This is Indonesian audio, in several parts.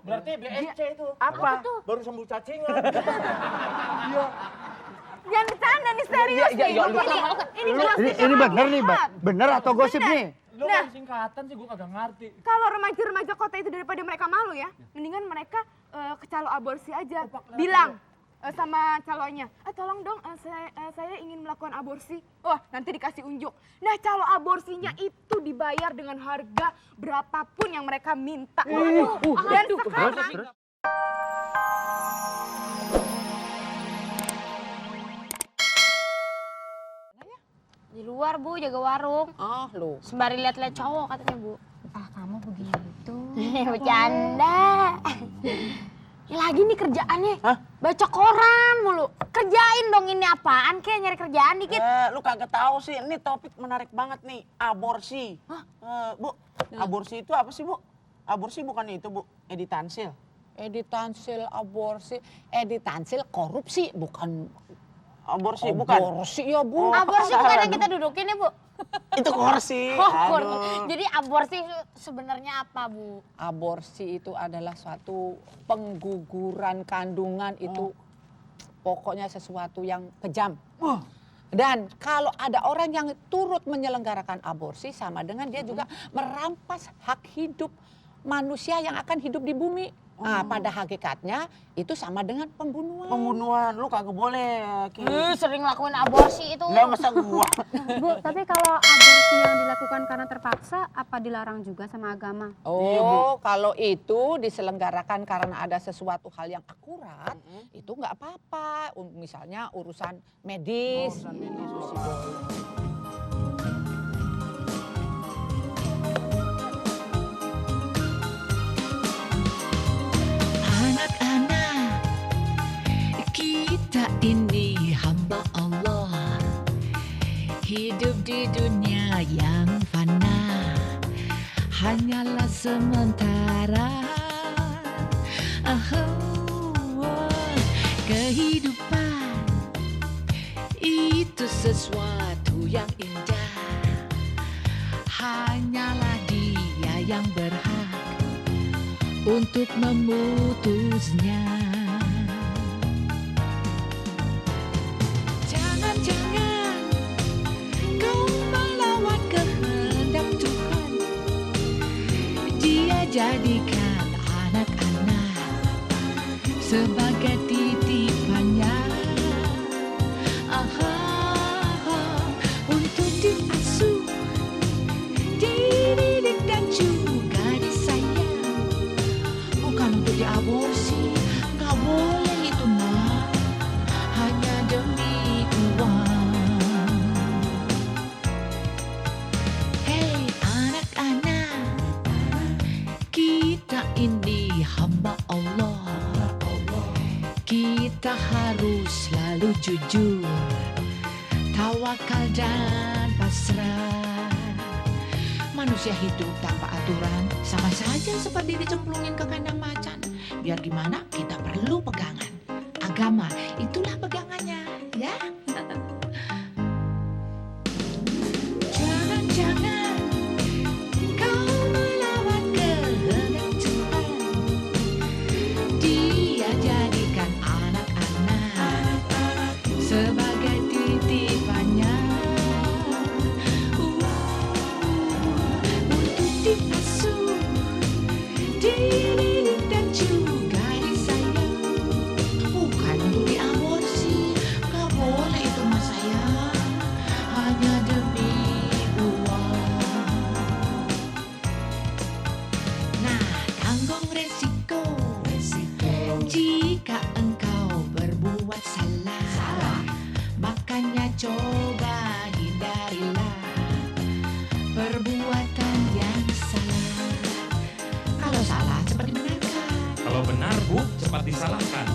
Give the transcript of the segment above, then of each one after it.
Berarti BSC itu. Apa? Baru sembuh cacingan. Iya. Jangan bercanda nih, serius nih. Ini jelas Ini bener nih, bener atau gosip nih? Lu kan singkatan sih, gue kagak ngerti. Kalau remaja-remaja kota itu daripada mereka malu ya, mendingan mereka ke calo aborsi aja. Bilang sama calonnya, tolong dong saya ingin melakukan aborsi. Wah, nanti dikasih unjuk. Nah, calo aborsinya itu dibayar dengan harga berapapun yang mereka minta. Dan sekarang Di luar Bu, jaga warung. Oh lu. Sembari lihat-lihat cowok katanya Bu. kamu begitu. Bercanda. Ya lagi nih kerjaannya. Baca koran mulu. Kerjain dong, ini apaan kayak nyari kerjaan dikit. Lu kagak tahu sih, ini topik menarik banget nih, aborsi. Bu, aborsi itu apa sih Bu? Aborsi bukan itu Bu, editansil. Editansil, aborsi, editansil korupsi bukan Aborsi bukan? aborsi ya Bu. Aborsi bukan yang kita dudukin ya Bu? Itu kursi. Jadi aborsi sebenarnya apa Bu? Aborsi itu adalah suatu pengguguran kandungan itu pokoknya sesuatu yang kejam. Dan kalau ada orang yang turut menyelenggarakan aborsi sama dengan dia juga merampas hak hidup manusia yang akan hidup di bumi. Nah, pada hakikatnya itu sama dengan pembunuhan. Pembunuhan, lu kagak boleh. Sering lakuin aborsi itu. Enggak, masa gua. Bu, tapi kalau aborsi yang dilakukan karena terpaksa, apa dilarang juga sama agama? Oh, kalau itu diselenggarakan karena ada sesuatu hal yang akurat, itu nggak apa-apa. Misalnya urusan medis. Urusan medis masih boleh. Anak-anak, kita ini hamba Allah, hidup di dunia yang fana, hanyalah sementara. Kehidupan itu sesuatu yang indah, hanyalah Dia yang berhak untuk memutusnya. Jangan-jangan kau melawan kehendak Tuhan. Dia jadikan anak-anak sebagai titipannya. Untuk diasuh, dididik dan juga disayang. Bukan untuk diaborsi, nggak boleh itu nak, hanya demi uang. Hei anak-anak, kita ini hamba Allah. Kita harus selalu jujur, tawakal dan pasrah. Manusia hidup tanpa aturan sama saja seperti dicemplungin ke kandang macan. Biar gimana kita perlu pegangan. Agama itulah pegangannya, ya. Jangan-jangan kau melawan kehendak Tuhan. Dia jadikan anak-anak sebagai titipannya. Untuk diasuh, dididik dan juga disayang. Bukan untuk diaborsi, gak boleh itu mas sayang, hanya demi uang. Nah, tanggung resiko jika engkau berbuat salah. Makanya coba hindarilah perbuatan yang salah. Kalau salah cepat dibenarkan. Kalau benar Bu, cepat disalahkan.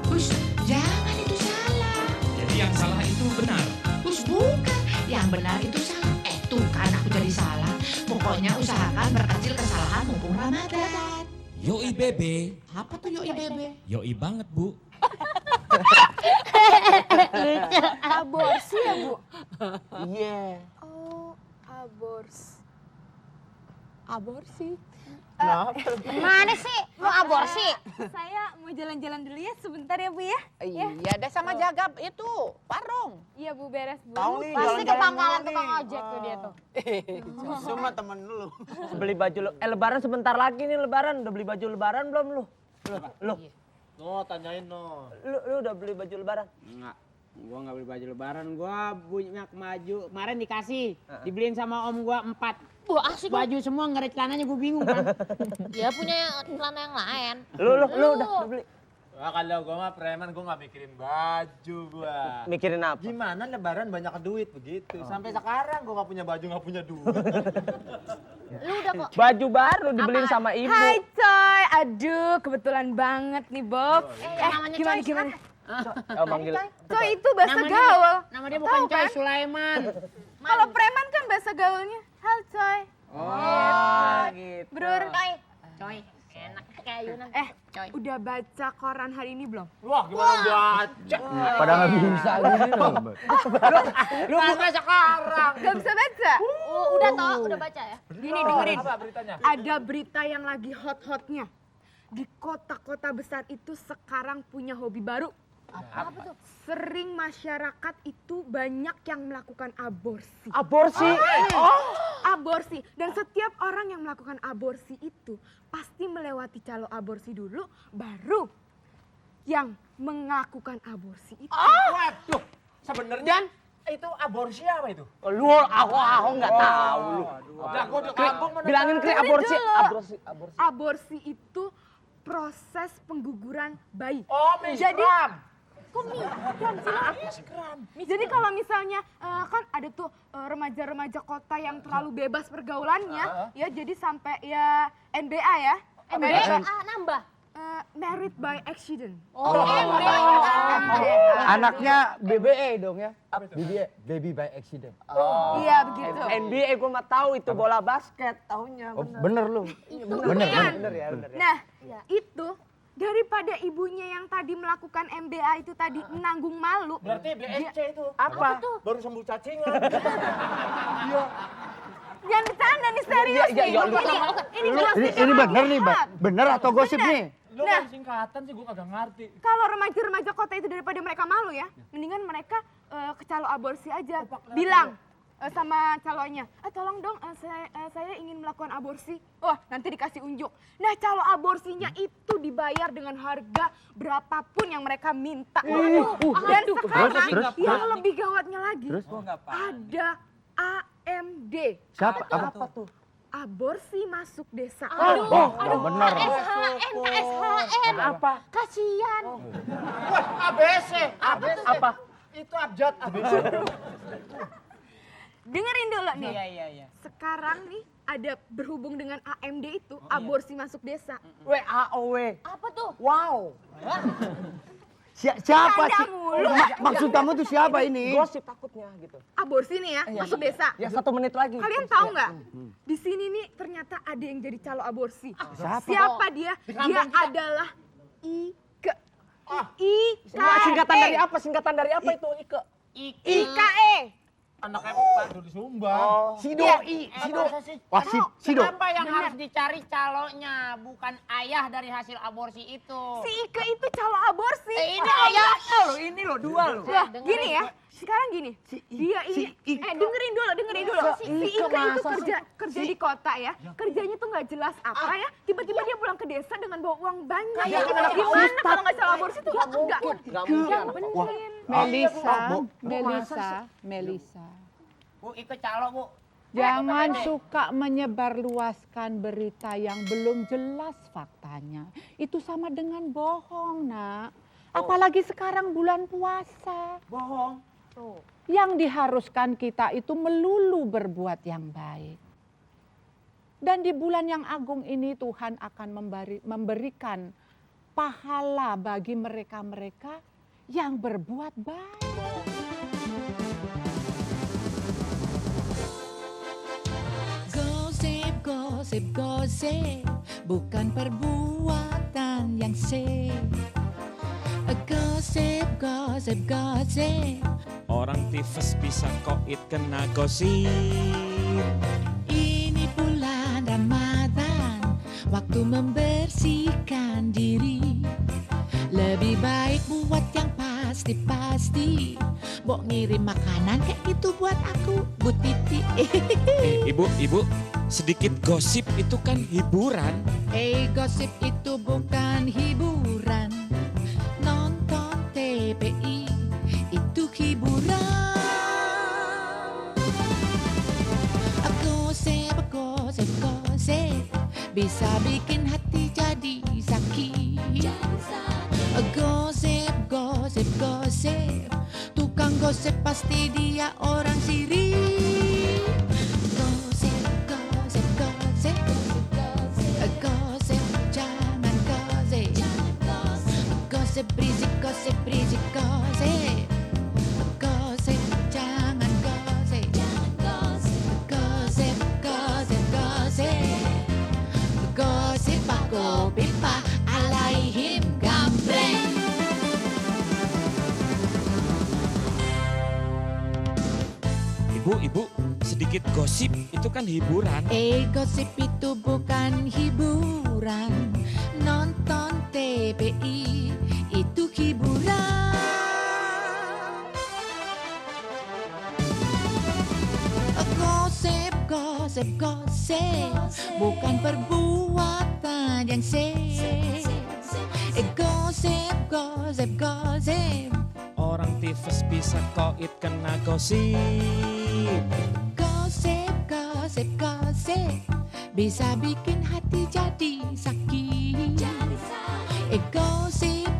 Us, jangan itu salah. Jadi yang salah itu benar. Us, bukan. Yang benar itu salah. Tuh kan aku jadi salah. Pokoknya usahakan berkecil kesalahan mumpung Ramadan. Yoi Bebe. Apa tuh yoi bebe? Yoi banget Bu. Aborsi ya, Bu? Iya. Oh, aborsi. aborsi. Mana sih? Mau aborsi? Saya mau jalan-jalan dulu ya sebentar ya Bu ya. Iya, ada sama jaga itu warung. Iya Bu, beres Bu. Tahu nih Pasti ke jalan-jalan pangkalan dulu tukang nih. ojek tuh dia tuh. Semua temen lu. Beli baju lebaran sebentar lagi nih lebaran. Udah beli baju lebaran belum lu? Lu. No, tanyain no. Lu udah beli baju lebaran? Enggak, gua nggak beli baju lebaran, gua punya maju. Kemarin dikasih, dibeliin sama om gua 4 Wah asik. baju semua, nggak ada celananya, gua bingung kan. Ya punya celana yang lain. Lu udah beli? Wah, kalau gua mah preman, gua nggak mikirin baju gua. Mikirin apa? Gimana lebaran banyak duit begitu. Sampai sekarang gua nggak punya baju, nggak punya duit. Lu udah kok. Baju baru dibeliin sama ibu. Hai Coy, aduh kebetulan banget nih Bob. yang namanya Gimana Coy gimana? Oh, manggil. Coy itu bahasa gaul. Nama dia bukan Tahu Coy, kan? Sulaiman. Kalau preman kan bahasa gaulnya. Hal Coy. Oh, gitu. Brur. Coy. Enak kayak Yunan. Coy. Udah baca koran hari ini belum? Wah, gimana baca? Pada nggak bisa gini loh. Lu buka sekarang. Gak bisa baca? Udah toh, udah baca ya. Gini dengerin. Apa beritanya? Ada berita yang lagi hot-hotnya. Di kota-kota besar itu sekarang punya hobi baru. Apa tuh? Sering masyarakat itu banyak yang melakukan aborsi. Aborsi. Aborsi. Dan setiap orang yang melakukan aborsi itu pasti melewati calo aborsi dulu, baru yang melakukan aborsi itu. Waduh, sebenarnya itu aborsi apa itu? Lu aku nggak tahu lu. Nah, gua di kampung mana Bilangin tahu. Kri aborsi. Dulu. Aborsi itu proses pengguguran bayi. Oh, Jadi miskram. kok miskram sih? Jadi kalau misalnya kan ada tuh remaja-remaja kota yang terlalu bebas pergaulannya, ya jadi sampai ya NBA ya. NBA nambah. Married by accident. Anaknya BBE dong ya? BBE, baby by accident. Iya begitu. NBA gue mah tahu itu bola basket tahunya. Oh, bener lu. Bener. Bener ya, bener ya. Nah, itu daripada ibunya yang tadi melakukan MBA itu tadi menanggung malu. Berarti BSC itu. Apa? Baru sembuh cacingan. Iya. Jangan bercanda nih, serius Iya, nih. iya, Ini jelas Ini bener nih, Mbak. Bener atau gosip nih? Lu Nah. kan singkatan sih gue kagak ngerti. Kalau remaja-remaja kota itu daripada mereka malu ya, mendingan mereka ke calo aborsi aja. Bilang sama calonnya, tolong dong saya ingin melakukan aborsi. Wah, nanti dikasih unjuk. Nah, calo aborsinya itu dibayar dengan harga berapapun yang mereka minta. Dan sekarang terus? yang lebih gawatnya lagi, ada AMD. Siapa? Apa tuh? Aborsi masuk desa. Bener. SHM. Apa? Kasian. Wah, ABC. Apa? Itu abjad ABC. Dengerin dulu nih. Iya. Sekarang nih ada berhubung dengan AMD itu, aborsi masuk desa. WAOW. Apa tuh? Wow. Siapa Canda sih? mulu. Maksud kamu tuh siapa ini? Gosip takutnya gitu. Aborsi nih ya, masuk desa. Ya 1 menit lagi. Kalian tahu nggak? Di sini nih ternyata ada yang jadi calo aborsi. Siapa? Dia? Dia adalah Ike. Singkatan dari IKE. apa? Singkatan dari apa itu Ike? IKE. Anaknya Pak Dodi Sumbang. Si Doi. Wah, Sido. Kenapa yang harus dicari calonnya, bukan ayah dari hasil aborsi itu? Si Ike itu calo aborsi. Ini ayahnya loh, ini loh, 2 loh. Wah, gini ya. Sekarang gini, dia ini, dengerin dulu. Si Ike itu kerja di kota ya. Kerjanya tuh nggak jelas apa ya. Tiba-tiba dia pulang ke desa dengan bawa uang banyak. Gimana kalau nggak salah aborsi tuh nggak mungkin. Melisa. Bu, ikut calo, Bu. Jangan suka menyebarluaskan berita yang belum jelas faktanya. Itu sama dengan bohong, Nak. Apalagi sekarang bulan puasa. Bohong. Yang diharuskan kita itu melulu berbuat yang baik. Dan di bulan yang agung ini Tuhan akan memberikan pahala bagi mereka-mereka yang berbuat baik. Gosip, gosip, gosip, bukan perbuatan yang sih. Gosip, gosip, gosip. Orang tifus bisa koit kena gosip. Ini bulan Ramadan. Aku membersihkan diri, lebih baik buat yang pasti-pasti. Bok ngirim makanan kayak gitu buat aku, Bu Titi. Ibu, sedikit gosip itu kan hiburan. Gosip itu bukan hiburan. Nonton TPI itu hiburan. Gosip bisa bikin hati jadi sakit. Gosip, tukang gosip pasti dia orang sirik. Gosip, jangan gosip. Gosip berisik, gosip. Gosip, jangan gosip. Gosip. Gosip aku pipa alaihim gambreng. Ibu, sedikit gosip itu kan hiburan. Gosip itu bukan hiburan. Nonton TPI itu hiburan. Gosip, bukan perbuatan yang safe. Gosip. Orang tifus bisa koit kena gosip. Gosip, bisa bikin hati jadi sakit. Gosip,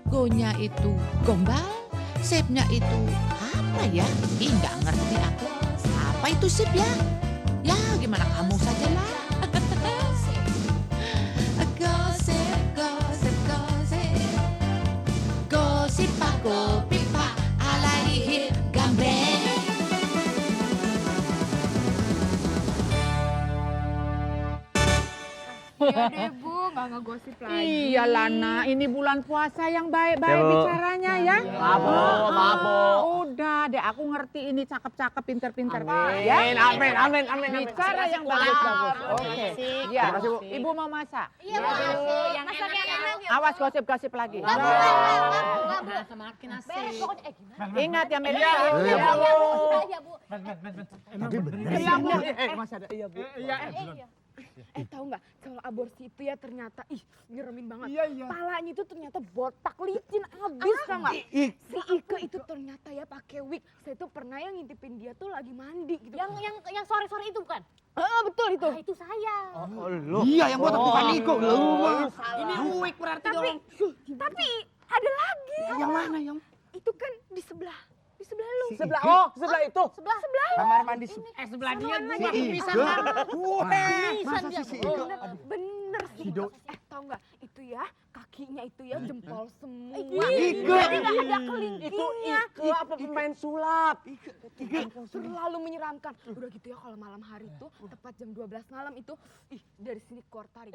gonya itu gombal, sipnya itu apa ya? Nggak ngerti aku. Apa itu sip ya? Ya gimana kamu saja lah. Gosip aku pipa alaihim gambreng. Iya deh Bu, nggak ngegosip lagi. Iya Lana, ini bulan puasa yang baik-baik bicaranya ya. Udah deh, aku ngerti ini cakep-cakep, pinter-pinter. Ya? Amin. Bicara yang bagus-bagus. Oke. Ya. Ibu mau masak? Iya, Bu. Masak yang enak. Awas gosip-gosip lagi. Semakin asik. Pokoknya gimana? Ingat ya Meli. Iya, Bu. Iya Bu. Masih ada. Iya Bu. Tahu nggak kalau aborsi itu ya ternyata nyeremin banget. Iya. Palanya itu ternyata botak licin abis tau nggak? Si Ike itu ternyata ya pakai wig. Saya tuh pernah yang ngintipin dia tuh lagi mandi gitu. Yang sore-sore itu bukan? Betul itu. Nah, itu saya. Iya, yang botak bukan Niko. Ini uik berarti Tapi ada lagi. Yang mana yang? Itu kan di sebelah lu. Sebelah itu. Sebelah lu. Kamar mandi sebelah dia gua si bisa Ike. Masa sih si Ike? Bener sih. Tahu nggak? Itu ya kakinya itu ya jempol semua. Ike. Jadi nggak ada kelingkingnya. Itu apa pemain sulap? Terlalu menyeramkan. Udah gitu ya kalau malam hari tuh tepat jam 12 malam itu dari sini keluar tarik.